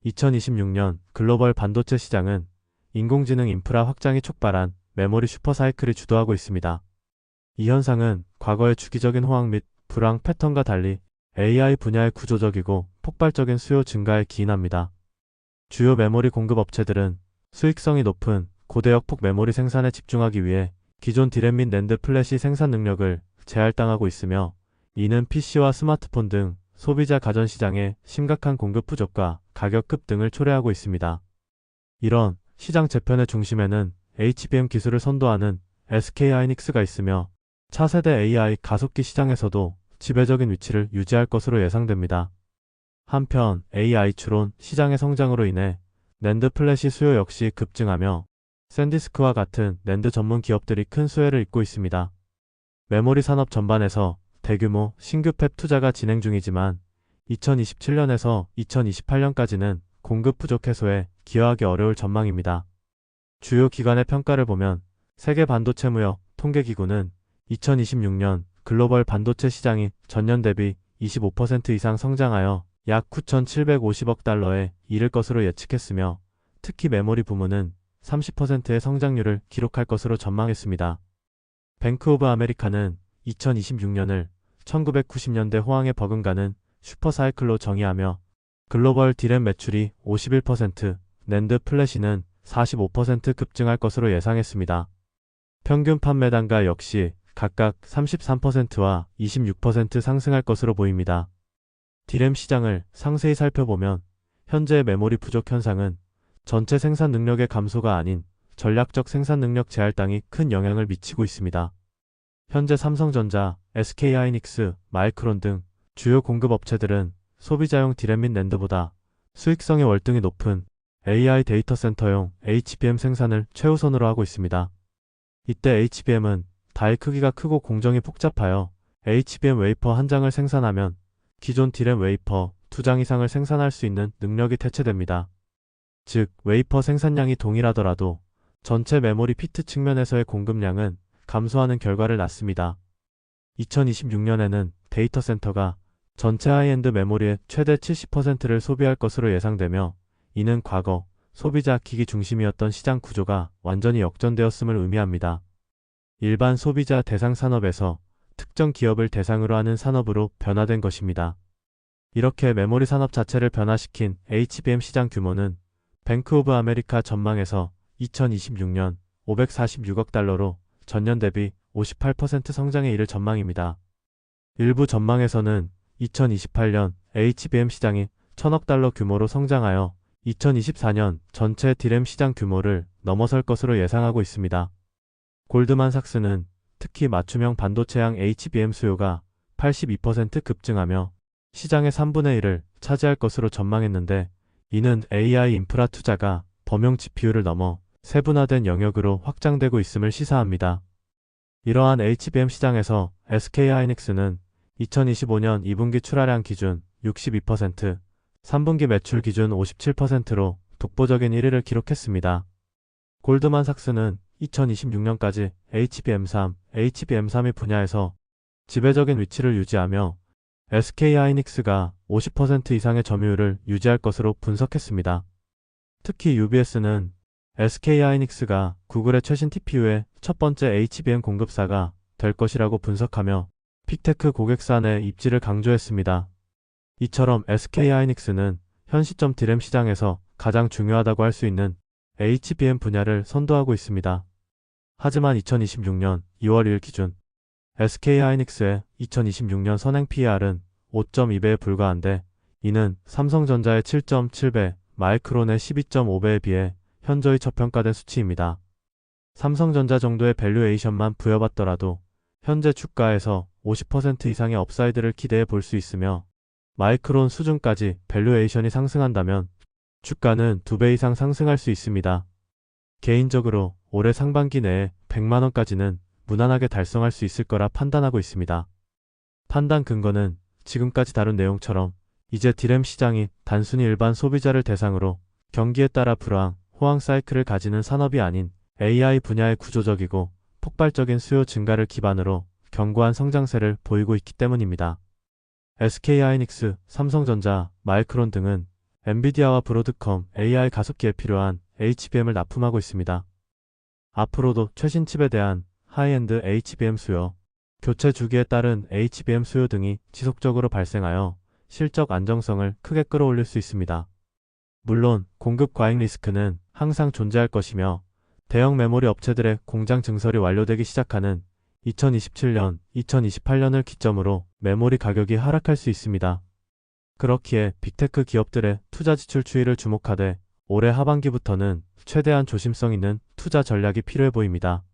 2026년 글로벌 반도체 시장은 인공지능 인프라 확장이 촉발한 메모리 슈퍼사이클이 주도하고 있습니다. 이 현상은 과거의 주기적인 호황 및 불황 패턴과 달리 AI 분야의 구조적이고 폭발적인 수요 증가에 기인합니다. 주요 메모리 공급 업체들은 수익성이 높은 고대역 폭 메모리 생산에 집중하기 위해 기존 디램 및 낸드 플래시 생산 능력을 제할당하고 있으며, 이는 PC와 스마트폰 등 소비자 가전 시장의 심각한 공급 부족과 가격 급등을 초래하고 있습니다. 이런 시장 재편의 중심에는 HBM 기술을 선도하는 SK하이닉스가 있으며, 차세대 AI 가속기 시장에서도 지배적인 위치를 유지할 것으로 예상됩니다. 한편 AI 추론 시장의 성장으로 인해 낸드 플래시 수요 역시 급증하며 샌디스크와 같은 낸드 전문 기업들이 큰 수혜를 입고 있습니다. 메모리 산업 전반에서 대규모 신규 팹 투자가 진행 중이지만 2027년에서 2028년까지는 공급 부족 해소에 기여하기 어려울 전망입니다. 주요 기관의 평가를 보면 세계 반도체 무역 통계기구는 2026년 글로벌 반도체 시장이 전년 대비 25% 이상 성장하여 약 9,750억 달러에 이를 것으로 예측했으며, 특히 메모리 부문은 30%의 성장률을 기록할 것으로 전망했습니다. 뱅크 오브 아메리카는 2026년을 1990년대 호황에 버금가는 슈퍼사이클로 정의하며 글로벌 디램 매출이 51%, 낸드 플래시는 45% 급증할 것으로 예상했습니다. 평균 판매 단가 역시 각각 33%와 26% 상승할 것으로 보입니다. 디램 시장을 상세히 살펴보면 현재 메모리 부족 현상은 전체 생산 능력의 감소가 아닌 전략적 생산 능력 제할당이 큰 영향을 미치고 있습니다. 현재 삼성전자, SK하이닉스, 마이크론 등 주요 공급 업체들은 소비자용 디램 및 낸드보다 수익성의 월등히 높은 AI 데이터 센터용 HBM 생산을 최우선으로 하고 있습니다. 이때 HBM은 다이 크기가 크고 공정이 복잡하여 HBM 웨이퍼 한 장을 생산하면 기존 디램 웨이퍼 2장 이상을 생산할 수 있는 능력이 태체됩니다. 즉, 웨이퍼 생산량이 동일하더라도 전체 메모리 피트 측면에서의 공급량은 감소하는 결과를 낳습니다. 2026년에는 데이터 센터가 전체 하이엔드 메모리의 최대 70%를 소비할 것으로 예상되며, 이는 과거 소비자 기기 중심이었던 시장 구조가 완전히 역전되었음을 의미합니다. 일반 소비자 대상 산업에서 특정 기업을 대상으로 하는 산업으로 변화된 것입니다. 이렇게 메모리 산업 자체를 변화시킨 HBM 시장 규모는 뱅크 오브 아메리카 전망에서 2026년 546억 달러로 전년 대비 58% 성장에 이를 전망입니다. 일부 전망에서는 2028년 HBM 시장이 1000억 달러 규모로 성장하여 2024년 전체 디램 시장 규모를 넘어설 것으로 예상하고 있습니다. 골드만삭스는 특히 맞춤형 반도체형 HBM 수요가 82% 급증하며 시장의 3분의 1을 차지할 것으로 전망했는데, 이는 AI 인프라 투자가 범용 GPU를 넘어 세분화된 영역으로 확장되고 있음을 시사합니다. 이러한 HBM 시장에서 SK하이닉스는 2025년 2분기 출하량 기준 62%, 3분기 매출 기준 57%로 독보적인 1위를 기록했습니다. 골드만삭스는 2026년까지 HBM3, HBM3의 분야에서 지배적인 위치를 유지하며 SK하이닉스가 50% 이상의 점유율을 유지할 것으로 분석했습니다. 특히 UBS는 SK하이닉스가 구글의 최신 TPU의 첫 번째 HBM 공급사가 될 것이라고 분석하며 픽테크 고객사내 입지를 강조했습니다. 이처럼 SK하이닉스는 현 시점 디램 시장에서 가장 중요하다고 할 수 있는 HBM 분야를 선도하고 있습니다. 하지만 2026년 2월 1일 기준 SK하이닉스의 2026년 선행 PER은 5.2배에 불과한데, 이는 삼성전자의 7.7배, 마이크론의 12.5배에 비해 현저히 저평가된 수치입니다. 삼성전자 정도의 밸류에이션만 부여받더라도 현재 주가에서 50% 이상의 업사이드를 기대해 볼 수 있으며, 마이크론 수준까지 밸류에이션이 상승한다면 주가는 2배 이상 상승할 수 있습니다. 개인적으로 올해 상반기 내에 100만원까지는 무난하게 달성할 수 있을 거라 판단하고 있습니다. 판단 근거는 지금까지 다룬 내용처럼 이제 디램 시장이 단순히 일반 소비자를 대상으로 경기에 따라 불황, 호황 사이클을 가지는 산업이 아닌 AI 분야의 구조적이고 폭발적인 수요 증가를 기반으로 견고한 성장세를 보이고 있기 때문입니다. SK하이닉스, 삼성전자, 마이크론 등은 엔비디아와 브로드컴, AI 가속기에 필요한 HBM을 납품하고 있습니다. 앞으로도 최신 칩에 대한 하이엔드 HBM 수요, 교체 주기에 따른 HBM 수요 등이 지속적으로 발생하여 실적 안정성을 크게 끌어올릴 수 있습니다. 물론 공급 과잉 리스크는 항상 존재할 것이며 대형 메모리 업체들의 공장 증설이 완료되기 시작하는 2027년, 2028년을 기점으로 메모리 가격이 하락할 수 있습니다. 그렇기에 빅테크 기업들의 투자 지출 추이를 주목하되 올해 하반기부터는 최대한 조심성 있는 투자 전략이 필요해 보입니다.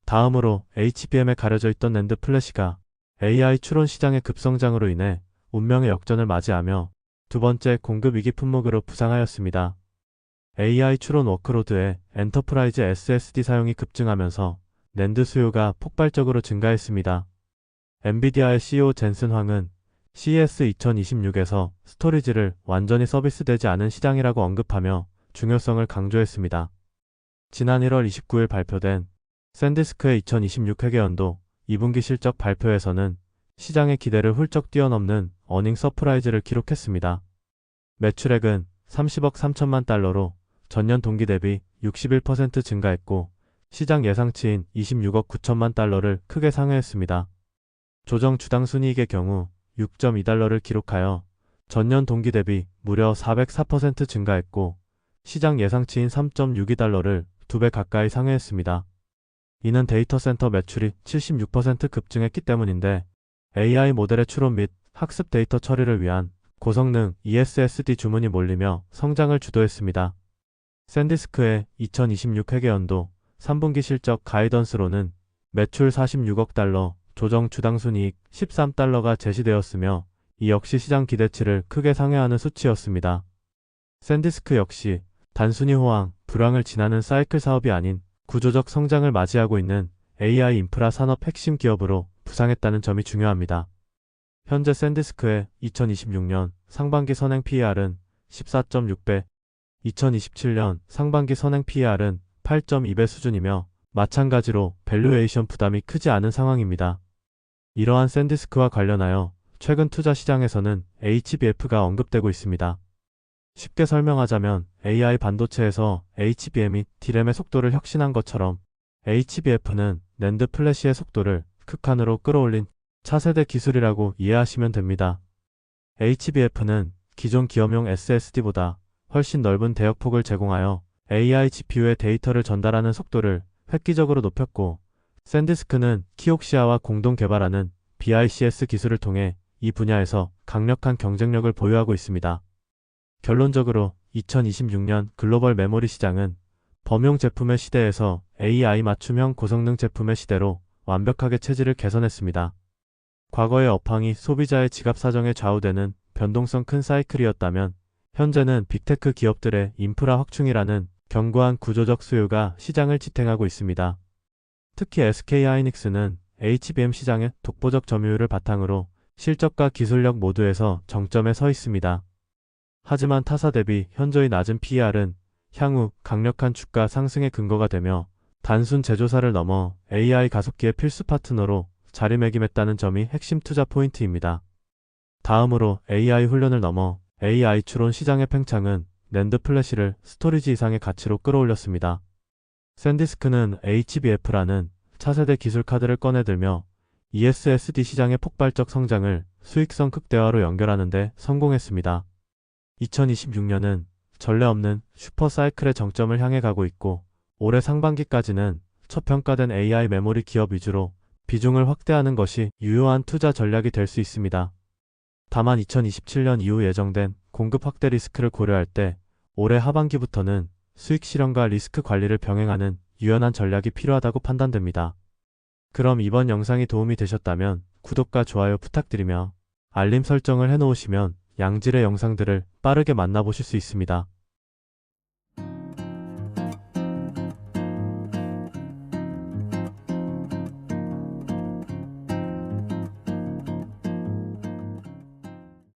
다음으로 HBM에 가려져 있던 낸드 플래시가 AI 추론 시장의 급성장으로 인해 운명의 역전을 맞이하며 두 번째 공급 위기 품목으로 부상하였습니다. AI 추론 워크로드에 엔터프라이즈 SSD 사용이 급증하면서 낸드 수요가 폭발적으로 증가했습니다. 엔비디아의 CEO 젠슨 황은 CES 2026에서 스토리지를 완전히 서비스되지 않은 시장이라고 언급하며 중요성을 강조했습니다. 지난 1월 29일 발표된 샌디스크의 2026 회계연도 2분기 실적 발표에서는 시장의 기대를 훌쩍 뛰어넘는 어닝 서프라이즈를 기록했습니다. 매출액은 30억 3천만 달러로 전년 동기 대비 61% 증가했고 시장 예상치인 26억 9천만 달러를 크게 상회했습니다. 조정 주당 순이익의 경우 6.2달러를 기록하여 전년 동기 대비 무려 404% 증가했고 시장 예상치인 3.62달러를 2배 가까이 상회했습니다. 이는 데이터 센터 매출이 76% 급증했기 때문인데 AI 모델의 추론 및 학습 데이터 처리를 위한 고성능 ESSD 주문이 몰리며 성장을 주도했습니다. 샌디스크의 2026 회계연도 3분기 실적 가이던스로는 매출 46억 달러, 조정 주당 순이익 13달러가 제시되었으며 이 역시 시장 기대치를 크게 상회하는 수치였습니다. 샌디스크 역시 단순히 호황, 불황을 지나는 사이클 사업이 아닌 구조적 성장을 맞이하고 있는 AI 인프라 산업 핵심 기업으로 부상했다는 점이 중요합니다. 현재 샌디스크의 2026년 상반기 선행 PER은 14.6배, 2027년 상반기 선행 PER은 8.2배 수준이며 마찬가지로 밸류에이션 부담이 크지 않은 상황입니다. 이러한 샌디스크와 관련하여 최근 투자 시장에서는 HBF가 언급되고 있습니다. 쉽게 설명하자면 AI 반도체에서 HBM이 D램의 속도를 혁신한 것처럼 HBF는 낸드 플래시의 속도를 극한으로 끌어올린 차세대 기술이라고 이해하시면 됩니다. HBF는 기존 기업용 SSD보다 훨씬 넓은 대역폭을 제공하여 AI GPU의 데이터를 전달하는 속도를 획기적으로 높였고 샌디스크는 키옥시아와 공동 개발하는 BICS 기술을 통해 이 분야에서 강력한 경쟁력을 보유하고 있습니다. 결론적으로 2026년 글로벌 메모리 시장은 범용 제품의 시대에서 AI 맞춤형 고성능 제품의 시대로 완벽하게 체질을 개선했습니다. 과거의 업황이 소비자의 지갑 사정에 좌우되는 변동성 큰 사이클이었다면 현재는 빅테크 기업들의 인프라 확충이라는 견고한 구조적 수요가 시장을 지탱하고 있습니다. 특히 SK하이닉스는 HBM 시장의 독보적 점유율을 바탕으로 실적과 기술력 모두에서 정점에 서 있습니다. 하지만 타사 대비 현저히 낮은 PER은 향후 강력한 주가 상승의 근거가 되며 단순 제조사를 넘어 AI 가속기의 필수 파트너로 자리매김했다는 점이 핵심 투자 포인트입니다. 다음으로 AI 훈련을 넘어 AI 추론 시장의 팽창은 낸드 플래시를 스토리지 이상의 가치로 끌어올렸습니다. 샌디스크는 HBF라는 차세대 기술 카드를 꺼내들며 ESSD 시장의 폭발적 성장을 수익성 극대화로 연결하는 데 성공했습니다. 2026년은 전례 없는 슈퍼사이클의 정점을 향해 가고 있고 올해 상반기까지는 저평가된 AI 메모리 기업 위주로 비중을 확대하는 것이 유효한 투자 전략이 될 수 있습니다. 다만 2027년 이후 예정된 공급 확대 리스크를 고려할 때 올해 하반기부터는 수익 실현과 리스크 관리를 병행하는 유연한 전략이 필요하다고 판단됩니다. 그럼 이번 영상이 도움이 되셨다면 구독과 좋아요 부탁드리며 알림 설정을 해놓으시면 양질의 영상들을 빠르게 만나보실 수 있습니다.